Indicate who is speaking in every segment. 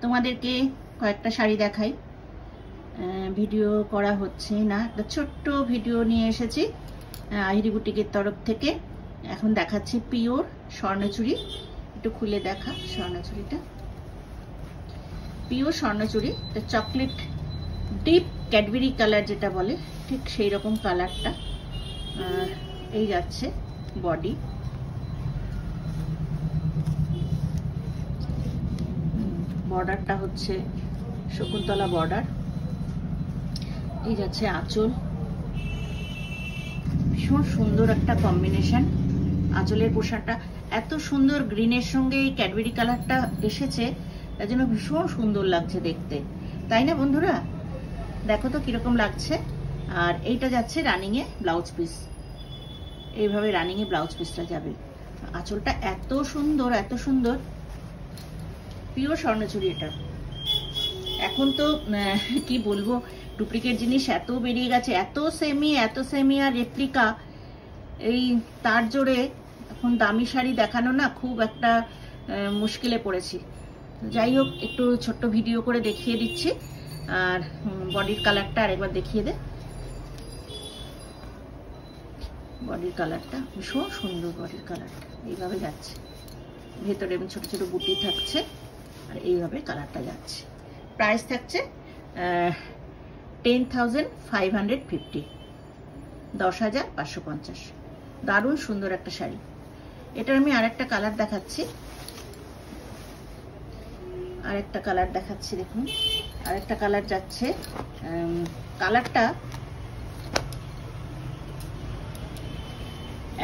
Speaker 1: তোমাদেরকে কয়েকটা শাড়ি দেখাই। ভিডিও করা হচ্ছে না, একটা ছোট্ট ভিডিও নিয়ে এসেছি আহিরি বুটিকের তরফ থেকে। এখন দেখাচ্ছি পিওর স্বর্ণচুড়ি। একটু খুলে দেখা স্বর্ণচুড়িটা। পিওর স্বর্ণচুড়ি, চকলেট ডিপ ক্যাডবেরি কালার যেটা বলে, ঠিক সেই রকম কালারটা। এই যাচ্ছে বডি, বর্ডারটা হচ্ছে শকুন্তলা বর্ডার। এই যাচ্ছে আঁচল, ভীষণ সুন্দর একটা কম্বিনেশন। আঁচলের পোশাকটা এত সুন্দর, গ্রিনের সঙ্গে এই ক্যাডবেরি কালারটা এসেছে, তার জন্য ভীষণ সুন্দর লাগছে দেখতে, তাই না বন্ধুরা? দেখো তো কিরকম লাগছে। আর এইটা যাচ্ছে রানিং এ ব্লাউজ পিস, এইভাবে রানিং এ ব্লাউজ পিসটা যাবে। আঁচলটা এত সুন্দর, এত সুন্দর, পিওর স্বর্ণচুড়ি এটা। এখন তো কি বলবো, ডুপ্লিকেট জিনিস এত বেরিয়ে গেছে, এত সেমি আর রেপ্লিকা, এই তার জোরে এখন দামি শাড়ি দেখানো না খুব একটা মুশকিলে পড়েছি। যাই হোক, একটু ছোট্ট ভিডিও করে দেখিয়ে দিচ্ছি। আর বডির কালারটা আরেকবার দেখিয়ে দে। বডির কালারটা ভীষণ সুন্দর, বডির কালারটা এইভাবে যাচ্ছে, ভেতরে ছোট ছোট বুটি থাকছে, আর এইভাবে কালারটা যাচ্ছে। প্রাইস থাকছে 10,550, 10,550। দারুণ সুন্দর একটা শাড়ি। এটার আমি আরেকটা কালার দেখাচ্ছি, দেখুন আরেকটা কালার যাচ্ছে। কালারটা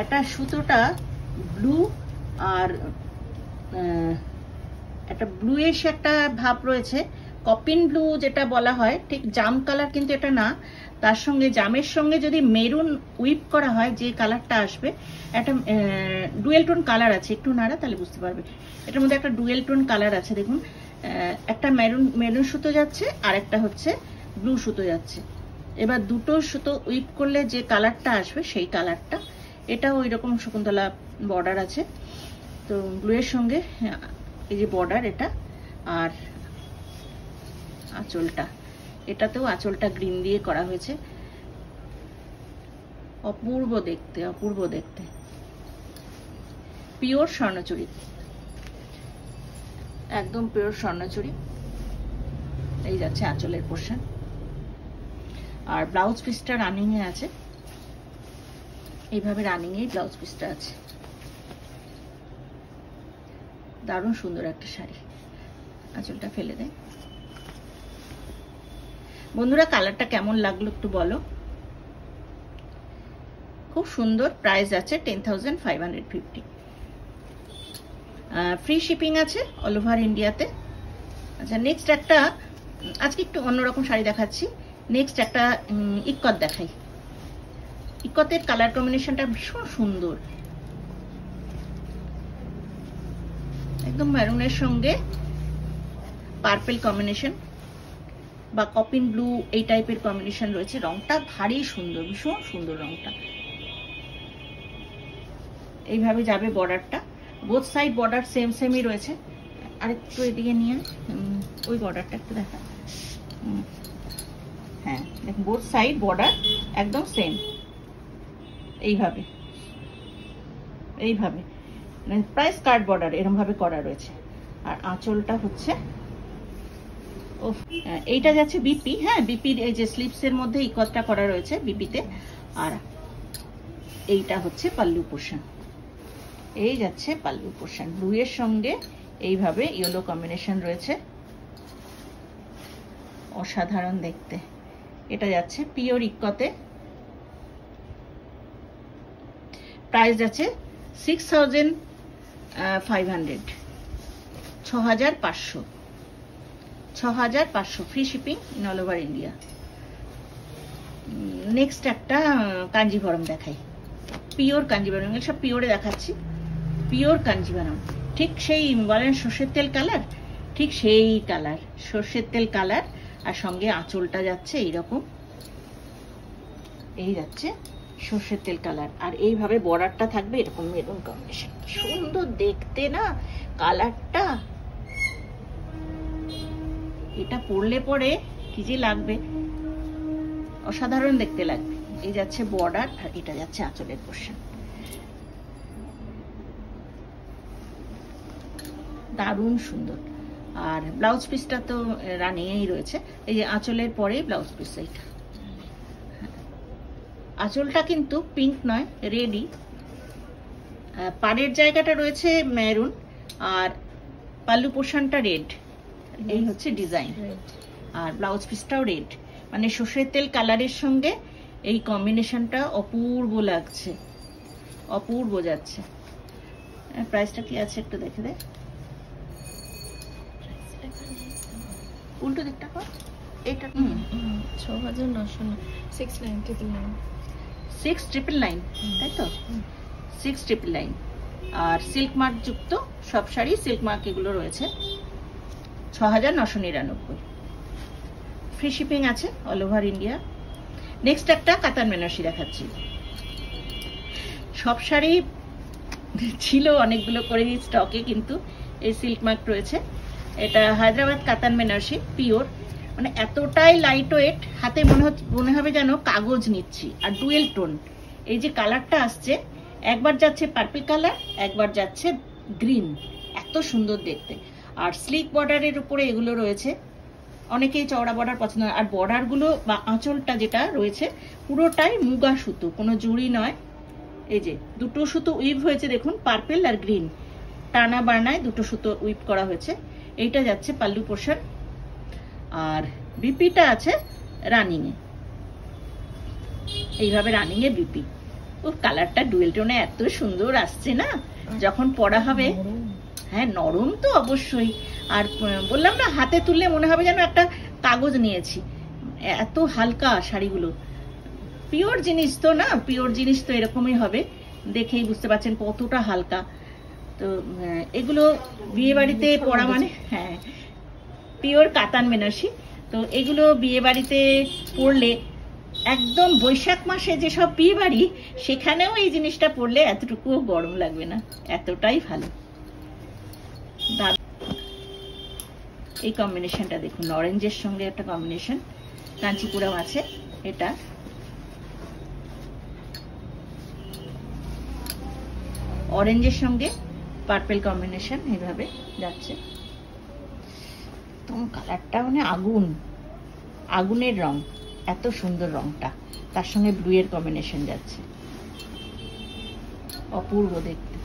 Speaker 1: এটা সুতোটা ব্লু, আর একটা ব্লুইশ একটা ভাব রয়েছে, কপিন ব্লু যেটা বলা হয়, ঠিক জাম কালার কিন্তু এটা না। তার সঙ্গে জামের সঙ্গে যদি মেরুন উইপ করা হয় যে কালারটা আসবে, একটা ডুয়েল টোন কালার আছে। একটু নাড়া তাহলে বুঝতে পারবে। এটার মধ্যে একটা ডুয়েল টোন কালার আছে, দেখুন। একটা মেরুন সুতো যাচ্ছে, আর একটা হচ্ছে ব্লু সুতো যাচ্ছে। এবার দুটো সুতো উইপ করলে যে কালারটা আসবে সেই কালারটা। এটাও ওই রকম শকুন্তলা বর্ডার আছে, তো ব্লু এর সঙ্গে এই যে বর্ডার এটা। আর আঁচলটা, এটাতেও আঁচলটা গ্রিন দিয়ে করা হয়েছে। অপূর্ব দেখতে, অপূর্ব দেখতে। পিওর স্বর্ণচুড়ি, একদম পিওর স্বর্ণচুড়ি। এই যাচ্ছে আঁচলের পোর্শন, আর ব্লাউজ পিসটা রানিং এ আছে, এইভাবে রানিং এ ব্লাউজ পিসটা আছে। দারুণ সুন্দর একটা শাড়ি। আঁচলটা ফেলে দেয়। বন্ধুরা, কালারটা কেমন লাগলো একটু বলো। খুব সুন্দর। প্রাইস আছে 10,550। ফ্রি শিপিং আছে অল ওভার ইন্ডিয়াতে। আচ্ছা, নেক্সট একটা, আজকে একটু অন্যরকম শাড়ি দেখাচ্ছি। নেক্সট একটা ইক্কত দেখাই। ইক্কতের কালার কম্বিনেশনটা ভীষণ সুন্দর, একদম মেরুনের সঙ্গে পার্পল কম্বিনেশন বা কপিন ব্লু, এই টাইপের কম্বিনেশন রয়েছে। রংটা ভারী সুন্দর, ভীষণ সুন্দর রংটা। এইভাবে যাবে বর্ডারটা, বোথ সাইড বর্ডার সেমই রয়েছে। আরেকটু এদিকে নিয়ে ওই বর্ডারটা একটু দেখা। হ্যাঁ, দেখুন বোথ সাইড বর্ডার একদম সেম, এইভাবে প্রায় স্কার্ট বর্ডার এরকম ভাবে করা রয়েছে। আর আঁচলটা হচ্ছে, এইটা যাচ্ছে বিপি। হ্যাঁ, বিপির এই যে স্লিপস এর মধ্যে ইকতটা করা রয়েছে বিপিতে। আর এইটা হচ্ছে পাল্লু পোর্শন। এই যাচ্ছে পাল্লু পোর্শন, ব্লু এর সঙ্গে এইভাবে ইয়েলো কম্বিনেশন রয়েছে, অসাধারণ দেখতে। এটা যাচ্ছে পিওর ইক্কতে। প্রাইস যাচ্ছে 6,500, 6,500, 6,500। Free shipping in all over India. Next একটা কাঞ্জিভরম দেখাই। পিওর কাঞ্জিভরম, সব পিওরে দেখাচ্ছি। পিওর কাঞ্জিভরম, ঠিক সেই বলেন সর্ষের তেল কালার, ঠিক সেই কালার, সর্ষের তেল কালার। আর সঙ্গে আঁচলটা যাচ্ছে এইরকম, এই যাচ্ছে সর্ষের তেল কালার। আর এইভাবে বর্ডারটা থাকবে এরকম মেরুন কম্বিনেশন। সুন্দর দেখতে না কালারটা, এটা পরলে পরে কি যে লাগবে, অসাধারণ দেখতে লাগবে। এই যাচ্ছে বর্ডার আর এটা যাচ্ছে আঁচলের পোর্শন। দারুণ সুন্দর। আর ব্লাউজ পিসটা তো রানিংয়েই রয়েছে। এই যে আঁচলের পরে ব্লাউজ পিস, এইটা আঁচলটা কিন্তু পিঙ্ক নয়, রেডই। পাড়ের জায়গাটা রয়েছে মেরুন আর পাল্লু পোর্শনটা রেড। এই হচ্ছে ডিজাইন। আর ব্লাউজ পিসটাও রেড, মানে সর্ষের তেল কালারের সঙ্গে এই কম্বিনেশনটা অপূর্ব লাগছে, অপূর্ব যাচ্ছে। প্রাইসটা কি আছে একটু দেখে দে, উল্টো দিকটা কর। এটা 6,999, তাই তো? 6,999। আর সিল্ক মার্ক যুক্ত সব শাড়ি, সিল্ক মার্ক এগুলো রয়েছে। 6,999। ফ্রি শিপিং আছে অল ওভার ইন্ডিয়া। নেক্সট একটা কাতান বেনারসি দেখাচ্ছি। সব শাড়ি ছিল অনেকগুলো করে স্টকে, কিন্তু এই সিল্ক মার্ক রয়েছে। এটা হায়দ্রাবাদ কাতান বেনারসি, পিওর, মানে এতটাই লাইট ওয়েট, হাতে মনে হবে যেন কাগজ নিচ্ছি। আর ডুয়েল টোন, এই যে কালারটা আসছে, একবার যাচ্ছে পার্পল কালার, একবার যাচ্ছে গ্রিন, এত সুন্দর দেখতে। আর স্লিক বর্ডারের উপরে এগুলো রয়েছে। অনেকেই চওড়া বর্ডার পছন্দ হয়। আর বর্ডারগুলো বা আঁচলটা যেটা রয়েছে পুরোটাই মুগা সুতো, কোনো জুড়ি নয়। এই যে দুটো সুতো উইভ হয়েছে দেখুন, পার্পল আর গ্রিন, টানা বানায় দুটো সুতো উইভ করা হয়েছে। এইটা যাচ্ছে পাল্লু পোর্শন। আর বিপিটা আছে রানিং এ, এইভাবে রানিং এ বিপি। ও কালারটা ডুয়েল টোনে এত সুন্দর আসছে না যখন পরা হবে। হ্যাঁ, নরম তো অবশ্যই। আর বললাম না, হাতে তুললে মনে হবে যেন একটা কাগজ নিয়েছি, এত হালকা শাড়িগুলো। পিওর জিনিস তো না, পিওর জিনিস তো এরকমই হবে, দেখেই বুঝতে পারছেন কতটা হালকা। তো এগুলো বিয়ে বাড়িতে পরা মানে, হ্যাঁ পিওর কাতান বেনারসি। তো এগুলো বিয়ে বাড়িতে পরলে, একদম বৈশাখ মাসে যেসব বিয়ে বাড়ি, সেখানেও এই জিনিসটা পরলে এতটুকুও গরম লাগবে না, এতটাই ভালো। এই কম্বিনেশনটা দেখুন, অরেঞ্জের সঙ্গে একটা কম্বিনেশন, কাঞ্চিপুরম আছে। এটা অরেঞ্জের সঙ্গে পার্পল কম্বিনেশন, এইভাবে যাচ্ছে। তো কালারটা মানে আগুন, আগুনের রং, এত সুন্দর রংটা, তার সঙ্গে ব্লু এর কম্বিনেশন যাচ্ছে, অপূর্ব দেখতে।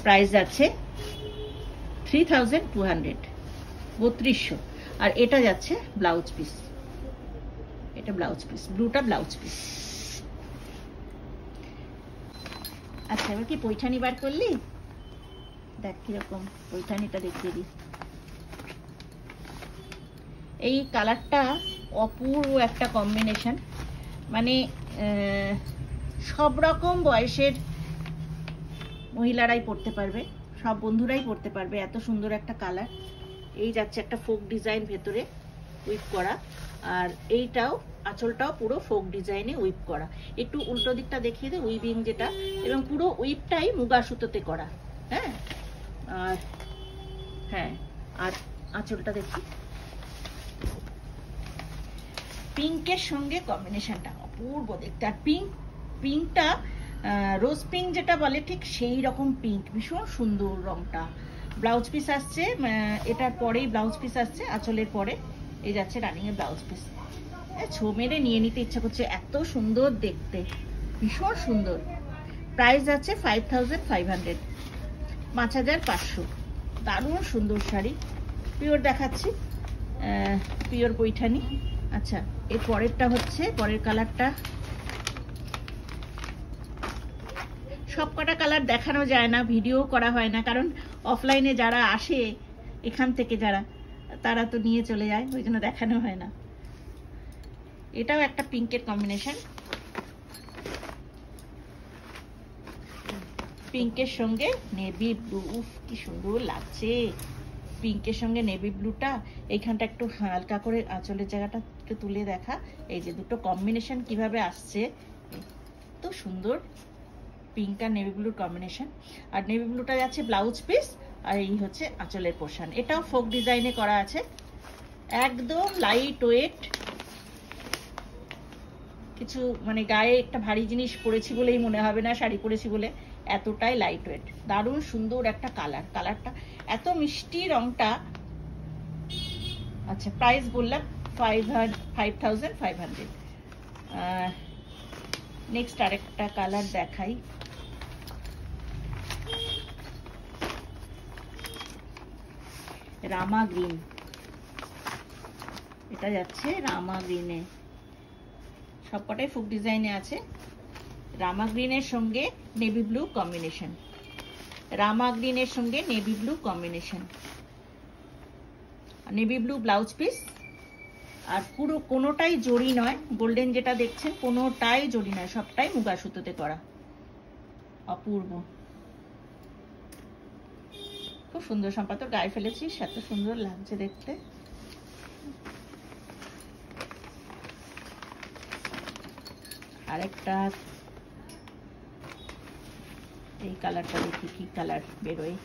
Speaker 1: প্রাইস যাচ্ছে 3,200, 3200। আর এটা যাচ্ছে ব্লাউজ পিস, এটা ব্লাউজ পিস, ব্লুটা ব্লাউজ পিস। আচ্ছা, এবার কি পৈঠানি বার করলি? দেখ কিরকম পৈঠানিটা দেখিয়ে দিই। এই কালারটা অপূর্ব একটা কম্বিনেশন, মানে সব রকম বয়সের মহিলারাই পরতে পারবে, সব বন্ধুরাই পরতে পারবে, এত সুন্দর একটা কালার। এই যাচ্ছে একটা ফোক ডিজাইন ভেতরে উইপ করা, আর এইটাও আঁচলটাও পুরো ফোক ডিজাইনে উইপ করা। একটু উল্টো দিকটা দেখিয়ে দে, উইভিং যেটা, এবং পুরো উইপটাই মুগা সুতোতে করা। হ্যাঁ, আর হ্যাঁ, আর আঁচলটা দেখি, পিঙ্কের সঙ্গে কম্বিনেশনটা অপূর্ব দেখতে। আর পিঙ্কটা রোজ পিঙ্ক যেটা বলে, ঠিক সেই রকম পিঙ্ক, ভীষণ সুন্দর রংটা। ব্লাউজ পিস আসছে, এটার পরেই ব্লাউজ পিস আসছে, আঁচলের পরে এই যাচ্ছে রানিং এর ব্লাউজ পিস। ছো মেরে নিয়ে নিতে ইচ্ছা করছে, এত সুন্দর দেখতে, ভীষণ সুন্দর। প্রাইস যাচ্ছে 5,500, 5,500। দারুণ সুন্দর শাড়ি, পিওর দেখাচ্ছি, পিওর পৈঠানি। আচ্ছা, এর পরেরটা হচ্ছে, পরের কালারটা, সব কটা কালার দেখানো যায় না, ভিডিও করা হয় না, কারণ অফলাইনে যারা আসে এখান থেকে যারা, তারা তো নিয়ে চলে যায়, ওই জন্য দেখানো হয় না। এটাও একটা পিঙ্কের কম্বিনেশন, পিঙ্কের সঙ্গে নেভি ব্লু, কি সুন্দর লাগছে পিঙ্কের সঙ্গে নেভি ব্লুটা। এইখানটা একটু হালকা করে আঁচলের জায়গাটা একটু তুলে দেখা, এই যে দুটো কম্বিনেশন কিভাবে আসছে, তো সুন্দর পিঙ্ক আর নেভি ব্লুর কম্বিনেশন। আর নেভি ব্লুটা যাচ্ছে ব্লাউজ পিস, আর এই হচ্ছে আঁচলের পোর্শন। এটাও ফোক ডিজাইনে করা আছে, একদম লাইট ওয়েট, কিছু মানে গায়ে একটা ভারী জিনিস পরেছি বলেই মনে হবে না শাড়ি পরেছি বলে, এতটাই লাইট ওয়েট। দারুণ সুন্দর একটা কালার, কালারটা এত মিষ্টি, রংটা। আচ্ছা প্রাইস বললাম 5500। নেক্সট আরেকটা কালার দেখাই, রামা গ্রিন। এটা যাচ্ছে রামা গ্রিনে, সবকটাই ফুক ডিজাইনে আছে। রামা গ্রিনের সঙ্গে নেভি ব্লু কম্বিনেশন, রামা গ্রিনের সঙ্গে navy blue combination, navy blue blouse piece. আর পুরো কোনোটাই জড়ি নয়, গোল্ডেন যেটা দেখছেন কোনোটাই জড়ি নয়, সবটাই মুগা সুতোতে করা, অপূর্ব, খুব সুন্দর। সম্পাদক গায়ে ফেলেছিস, এত সুন্দর লাগছে দেখতে। আরেকটা এই কালারটা দেখি কি কালার বেরোয়।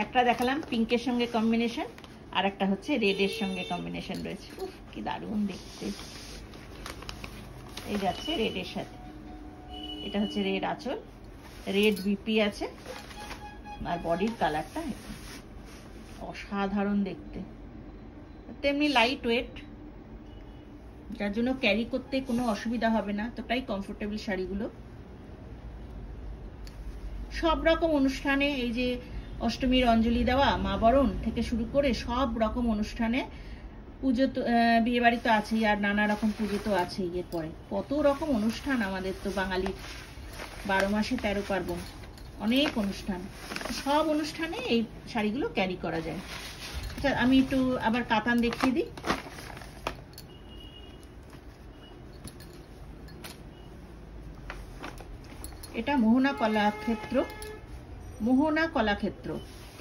Speaker 1: একটা দেখালাম পিঙ্কের সঙ্গে কম্বিনেশন, আর একটা হচ্ছে রেডের সঙ্গে কম্বিনেশন রয়েছে। উফ কি দারুণ দেখতে। এই যাচ্ছে রেডের সাথে, এটা হচ্ছে রেড আঁচল, রেড বিপি আছে, আর বডির কালারটা অসাধারণ দেখতে, তেমনি লাইট ওয়েট, যার জন্য ক্যারি করতে কোনো অসুবিধা হবে না, তোটাই কমফোর্টেবল শাড়িগুলো। সব রকম অনুষ্ঠানে, এই যে অষ্টমীর অঞ্জলি দেওয়া, মা বরণ থেকে শুরু করে সব রকম অনুষ্ঠানে, পুজো তো বিয়ে বাড়ি তো আছেই, আর নানা রকম পুজো তো আছেই। এরপরে কত রকম অনুষ্ঠান আমাদের, তো বাঙালির 12 মাসে 13 পার্বণ, অনেক অনুষ্ঠান, সব অনুষ্ঠানে এই শাড়িগুলো ক্যারি করা যায়। আচ্ছা আমি একটু আবার কাতান দেখিয়ে দিই। এটা মোহনা কলাক্ষেত্র, মোহনা কলাক্ষেত্র,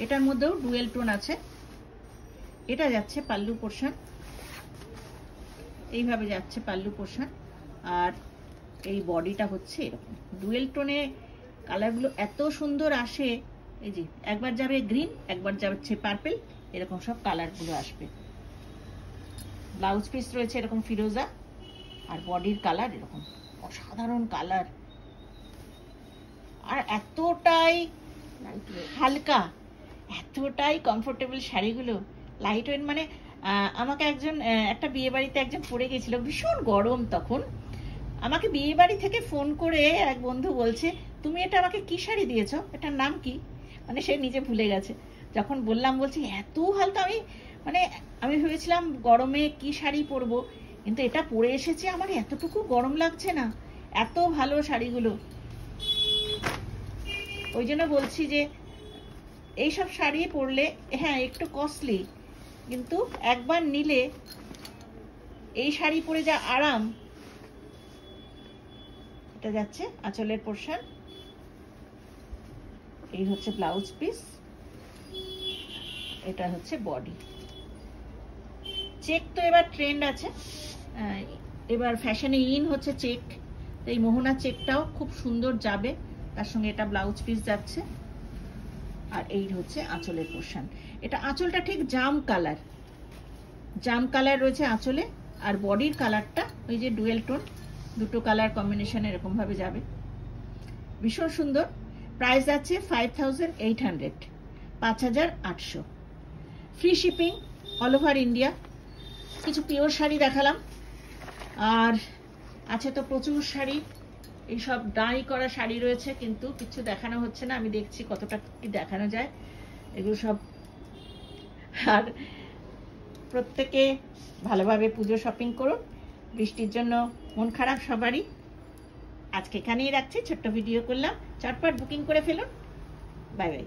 Speaker 1: এটার মধ্যেও ডুয়েল টোন আছে। এটা যাচ্ছে পাল্লু পোর্শন, এইভাবে যাচ্ছে পাল্লু পোর্শন, আর এই বডিটা হচ্ছে এরকম ডুয়েল টোনে। কালারগুলো এত সুন্দর আসে, এই যে একবার যাবে গ্রিন, একবার যাচ্ছে পার্পল, এরকম সব কালারগুলো আসবে। ব্লাউজ পিস রয়েছে এরকম ফিরোজা, আর বডির কালার এরকম অসাধারণ কালার, আর এতটাই হালকা, এতটাই কমফোর্টেবল শাড়িগুলো, লাইট ওয়েট। মানে আমাকে একজন একটা বিয়ে বাড়িতে একজন পরে গেছিল, ভীষণ গরম তখন, আমাকে বিয়ে বাড়ি থেকে ফোন করে এক বন্ধু বলছে, তুমি এটা আমাকে কি শাড়ি দিয়েছো, এটার নাম কি? মানে সে নিজে ভুলে গেছে। যখন বললাম, বলছি এত হালকা, আমি ভেবেছিলাম গরমে কি শাড়ি পরবো, কিন্তু এটা পরে এসেছে, আমার এতটুকু গরম লাগছে না, এত ভালো শাড়িগুলো। ওই জন্য বলছি যে এইসব শাড়ি পরলে, হ্যাঁ একটু কস্টলি, কিন্তু একবার নিলে এই শাড়ি পরে যা আরাম। এটা যাচ্ছে আঁচলের পোর্শন, এই হচ্ছে ব্লাউজ পিস, এটা হচ্ছে বডি। চেক তো এবার ট্রেন্ড আছে, এবার ফ্যাশনে ইন হচ্ছে চেক, এই মোহনা চেকটাও খুব সুন্দর যাবে, তার সঙ্গে এটা ব্লাউজ পিস যাচ্ছে, আর এই হচ্ছে আঁচলের পোর্শন। এটা আঁচলটা ঠিক জাম কালার, জাম কালার রয়েছে আঁচলে, আর বডির কালারটা ওই যে ডুয়েল টোন, দুটো কালার কম্বিনেশন এরকম ভাবে যাবে, ভীষণ সুন্দর। প্রাইস যাচ্ছে 5800, 5800। Free shipping all over India. কিছু পিওর শাড়ি দেখালাম, আর আছে তো প্রচুর শাড়ি, এইসব ডাই করা শাড়ি রয়েছে, কিন্তু কিছু দেখানো হচ্ছে না, আমি দেখছি কতটা কি দেখানো যায় এগুলো সব। আর প্রত্যেকে ভালোভাবে পুজো শপিং করুন, বৃষ্টির জন্য মন খারাপ সবারই। আজকে এখানেই রাখছি, ছোট্ট ভিডিও করলাম, চটপট বুকিং করে ফেলুন। Bye bye.